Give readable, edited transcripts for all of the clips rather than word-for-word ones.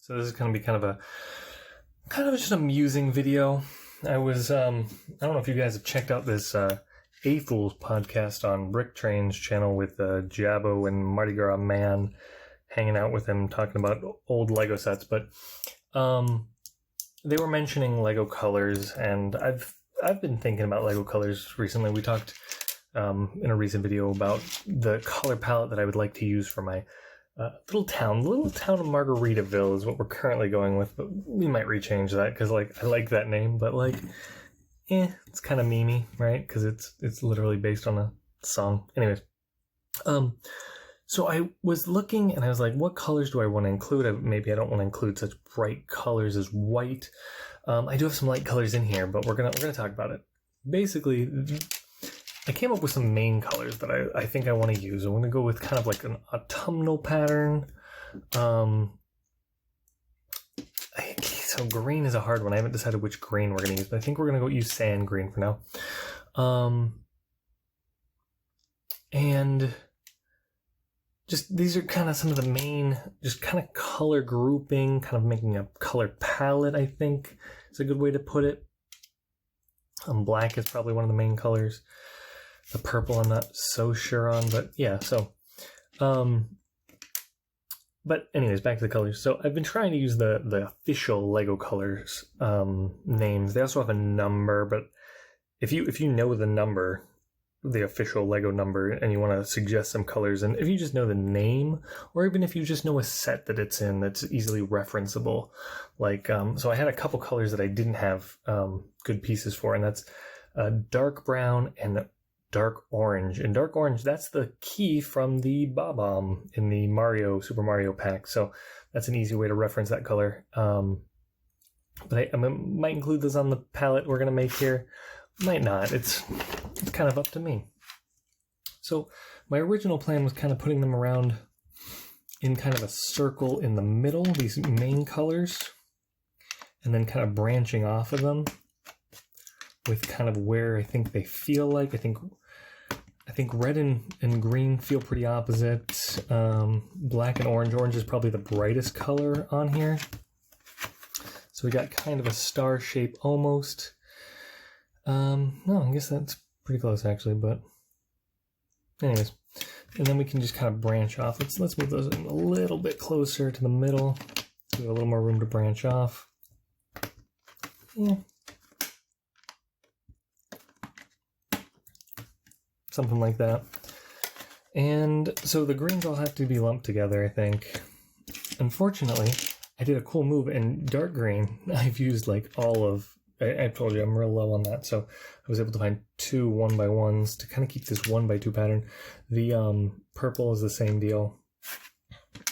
So this is going to be kind of just a musing video. I was, I don't know if you guys have checked out this A-Fools podcast on Brick Train's channel with Jabbo and Mardi Gras Man hanging out with him talking about old Lego sets, but they were mentioning Lego colors, and I've been thinking about Lego colors recently. We talked in a recent video about the color palette that I would like to use for my little town of Margaritaville is what we're currently going with, but we might rechange that because I like that name, but it's kind of memey, right? Because it's literally based on a song. Anyways, so I was looking and I was like, what colors do I want to include? Maybe I don't want to include such bright colors as white. I do have some light colors in here, but we're gonna talk about it. Basically, I came up with some main colors that I think I want to use. I'm going to go with kind of like an autumnal pattern. So green is a hard one. I haven't decided which green we're going to use, but I think we're going to go use sand green for now. And just these are kind of some of the main, just kind of color grouping, kind of making a color palette, I think is a good way to put it. Black is probably one of the main colors. The purple I'm not so sure on, but yeah, so, but anyways, back to the colors. So I've been trying to use the official Lego colors, names. They also have a number, but if you know the number, the official Lego number, and you want to suggest some colors, and if you just know the name, or even if you just know a set that it's in that's easily referenceable, so I had a couple colors that I didn't have, good pieces for, and that's, dark brown and dark orange. And dark orange, that's the key from the Bob-omb in the Super Mario pack. So that's an easy way to reference that color. But I might include those on the palette we're going to make here. Might not. It's kind of up to me. So my original plan was kind of putting them around in kind of a circle in the middle, these main colors, and then kind of branching off of them with kind of where I think they feel like. I think red and green feel pretty opposite. Black and orange. Orange is probably the brightest color on here. So we got kind of a star shape almost. No, I guess that's pretty close actually, but anyways. And then we can just kind of branch off. Let's move those in a little bit closer to the middle. So we have a little more room to branch off. Yeah. Something like that. And so the greens all have to be lumped together, I think. Unfortunately, I did a cool move, and dark green, I've used I told you I'm real low on that, so I was able to find 2 1x1s to kind of keep this 1x2 pattern. The purple is the same deal. I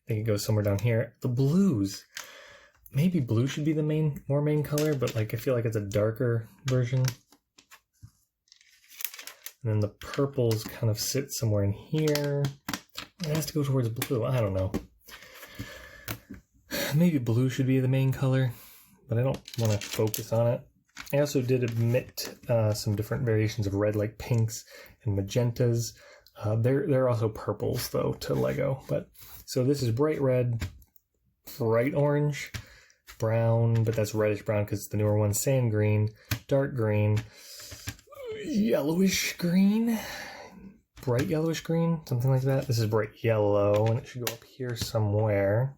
think it goes somewhere down here. The blues, maybe blue should be the more main color, but I feel like it's a darker version. And then the purples kind of sit somewhere in here. It has to go towards blue. I don't know. Maybe blue should be the main color, but I don't want to focus on it. I also did omit some different variations of red, like pinks and magentas. There are also purples, though, to Lego. But so this is bright red, bright orange, brown, but that's reddish brown because it's the newer one, sand green, dark green, yellowish green, bright yellowish green, something like that. This is bright yellow, and it should go up here somewhere.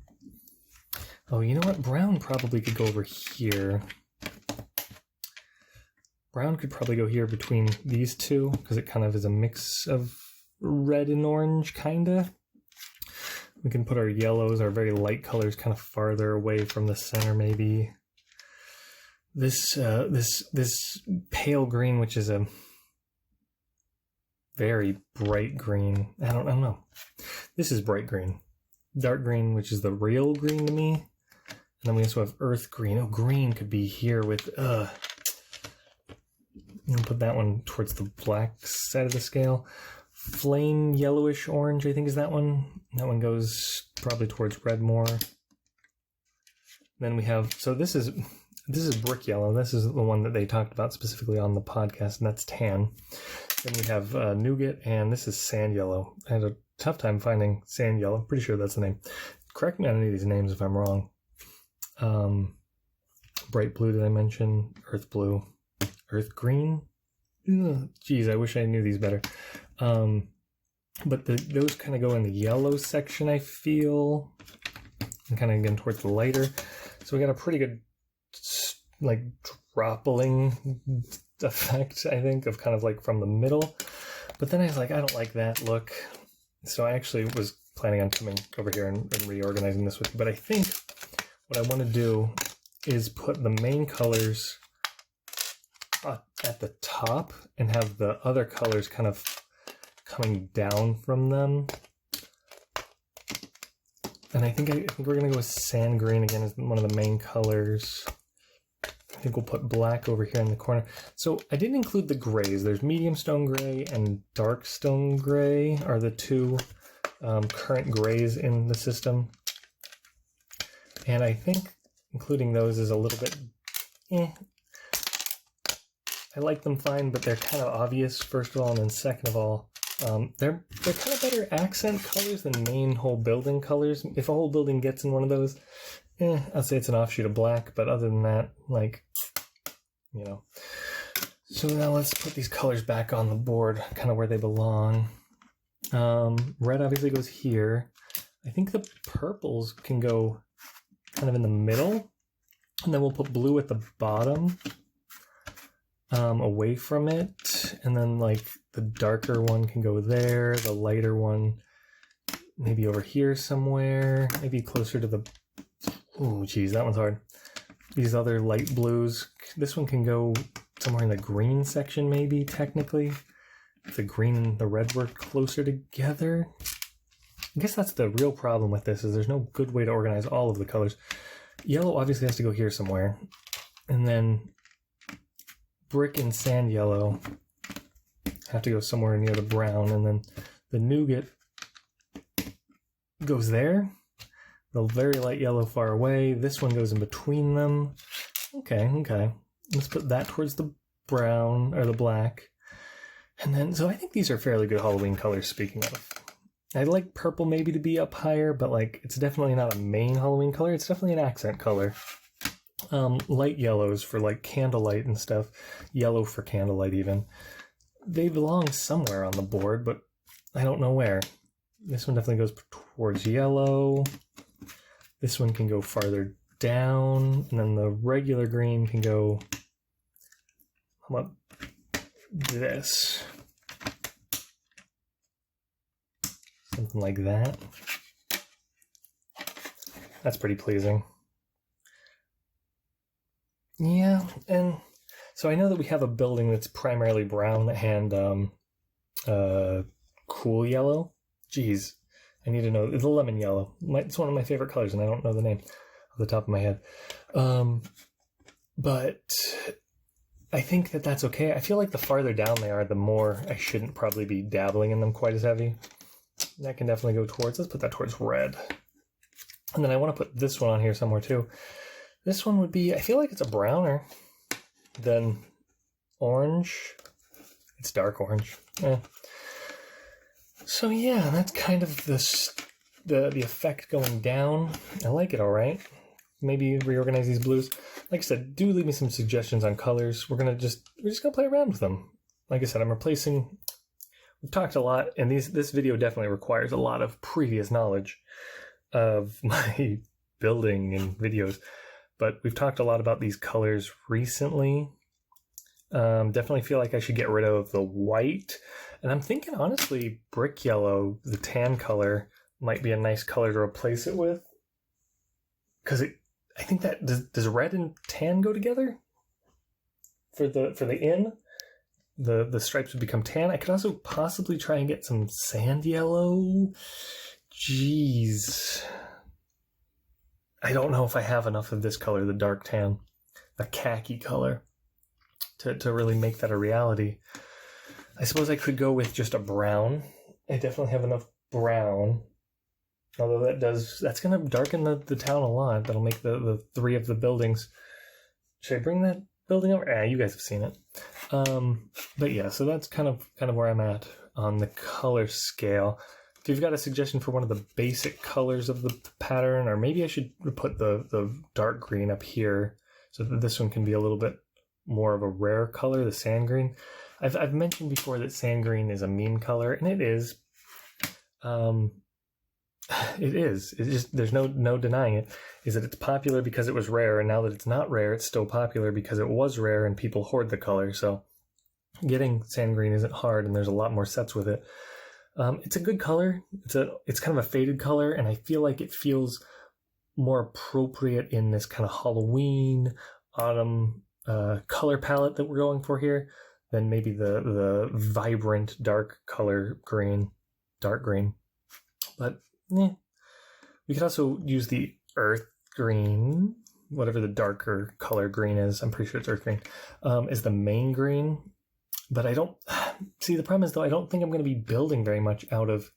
Oh, you know what? Brown probably could go over here. Brown could probably go here between these two, because it kind of is a mix of red and orange, kinda. We can put our yellows, our very light colors, kind of farther away from the center, maybe. This pale green, which is a very bright green. I don't know. This is bright green. Dark green, which is the real green to me. And then we also have earth green. Oh, green could be here with, I'm gonna put that one towards the black side of the scale. Flame yellowish orange, I think is that one. That one goes probably towards red more. Then we have, so this is brick yellow. This is the one that they talked about specifically on the podcast, and that's tan. Then we have nougat, and this is sand yellow. I had a tough time finding sand yellow. Pretty sure that's the name. correct me on any of these names if I'm wrong. Bright blue, did I mention? Earth blue. Earth green? Geez, I wish I knew these better. But those kind of go in the yellow section, I feel. And kind of again towards the lighter. So we got a pretty good, like, dropping effect, I think, of kind of like from the middle. But then I was like, I don't like that look. So I actually was planning on coming over here and reorganizing this with you. But I think what I want to do is put the main colors at the top and have the other colors kind of coming down from them. And I think we're going to go with sand green again as one of the main colors. I think we'll put black over here in the corner. So I didn't include the grays. There's medium stone gray and dark stone gray are the two current grays in the system. And I think including those is a little bit I like them fine, but they're kind of obvious, first of all, and then second of all, they're kind of better accent colors than main whole building colors. If a whole building gets in one of those, I'd say it's an offshoot of black, but other than that, like, you know. So now let's put these colors back on the board, kind of where they belong. Red obviously goes here. I think the purples can go kind of in the middle, and then we'll put blue at the bottom, away from it, and then like the darker one can go there, the lighter one maybe over here somewhere, maybe closer to the, oh geez, that one's hard. These other light blues, this one can go somewhere in the green section maybe, technically. If the green and the red were closer together. I guess that's the real problem with this, is there's no good way to organize all of the colors. Yellow obviously has to go here somewhere. And then brick and sand yellow have to go somewhere near the brown, and then the nougat goes there. The very light yellow far away. This one goes in between them. Okay. Let's put that towards the brown, or the black. And then, so I think these are fairly good Halloween colors, speaking of. I'd like purple maybe to be up higher, but like it's definitely not a main Halloween color. It's definitely an accent color. Light yellows for like candlelight and stuff. Yellow for candlelight even. They belong somewhere on the board, but I don't know where. This one definitely goes towards yellow. This one can go farther down. And then the regular green can go, how about this? Something like that. That's pretty pleasing. Yeah, and so I know that we have a building that's primarily brown and cool yellow. Geez, I need to know. It's a lemon yellow. It's one of my favorite colors, and I don't know the name off the top of my head. But I think that that's okay. I feel like the farther down they are, the more I shouldn't probably be dabbling in them quite as heavy. That can definitely go towards, let's put that towards red. And then I want to put this one on here somewhere too. This one would be, I feel like it's a browner than orange. It's dark orange. So yeah, that's kind of the effect going down. I like it all right. Maybe reorganize these blues. Like I said, do leave me some suggestions on colors. We're just gonna play around with them. Like I said, I'm replacing. We've talked a lot, and this video definitely requires a lot of previous knowledge of my building and videos. But we've talked a lot about these colors recently. Definitely feel like I should get rid of the white. And I'm thinking, honestly, brick yellow, the tan color, might be a nice color to replace it with. Because I think that, does red and tan go together? For the inn? The stripes would become tan. I could also possibly try and get some sand yellow. Jeez. I don't know if I have enough of this color, the dark tan, a khaki color, to really make that a reality. I suppose I could go with just a brown. I definitely have enough brown. Although that's going to darken the town a lot. That'll make the three of the buildings. Should I bring that building over? You guys have seen it. But yeah, so that's kind of where I'm at on the color scale. if you've got a suggestion for one of the basic colors of the pattern, or maybe I should put the dark green up here so that this one can be a little bit more of a rare color, the sand green. I've mentioned before that sand green is a meme color, and it is. It is. It's just, there's no denying it. Is that it's popular because it was rare, and now that it's not rare, it's still popular because it was rare and people hoard the color. So getting sand green isn't hard, and there's a lot more sets with it. It's a good color. It's kind of a faded color, and I feel like it feels more appropriate in this kind of Halloween, autumn color palette that we're going for here than maybe the vibrant dark color green, dark green. But we could also use the earth green, whatever the darker color green is. I'm pretty sure it's earth green, is the main green. But I don't see, the problem is though, I don't think I'm going to be building very much out of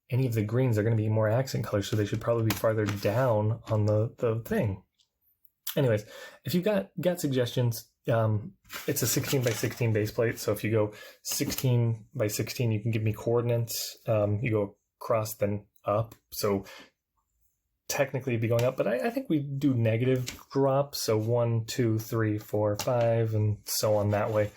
any of the greens. They're going to be more accent colors, so they should probably be farther down on the thing. Anyways, if you've got suggestions, it's a 16 by 16 base plate. So if you go 16 by 16, you can give me coordinates. You go across then up. So technically it'd be going up, but I think we do negative drops. So 1, 2, 3, 4, 5, and so on that way.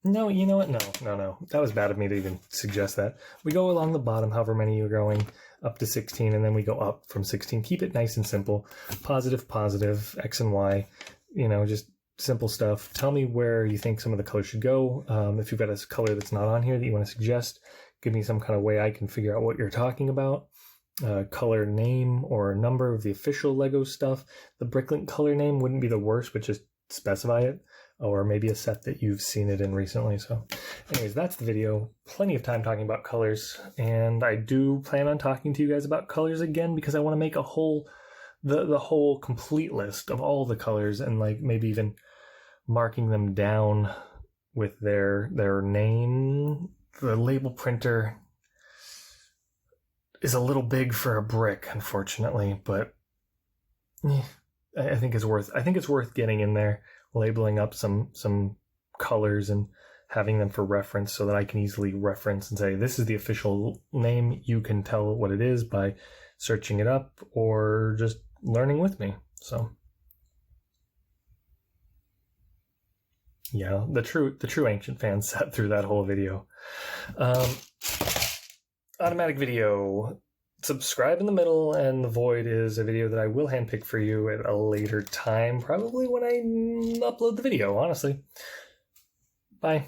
No, you know what? No. That was bad of me to even suggest that. We go along the bottom, however many you're going, up to 16, and then we go up from 16. Keep it nice and simple. Positive, X and Y, just simple stuff. Tell me where you think some of the colors should go. If you've got a color that's not on here that you want to suggest, give me some kind of way I can figure out what you're talking about. Color name or number of the official Lego stuff. The Bricklink color name wouldn't be the worst, but just specify it. Or maybe a set that you've seen it in recently. So anyways, that's the video. Plenty of time talking about colors. And I do plan on talking to you guys about colors again because I want to make the whole complete list of all the colors and maybe even marking them down with their name. The label printer is a little big for a brick, unfortunately, but I think it's worth getting in there, labeling up some colors and having them for reference so that I can easily reference and say, this is the official name. You can tell what it is by searching it up or just learning with me. So yeah, the true ancient fans sat through that whole video. Automatic video. Subscribe in the middle, and the void is a video that I will handpick for you at a later time, probably when I upload the video, honestly. Bye.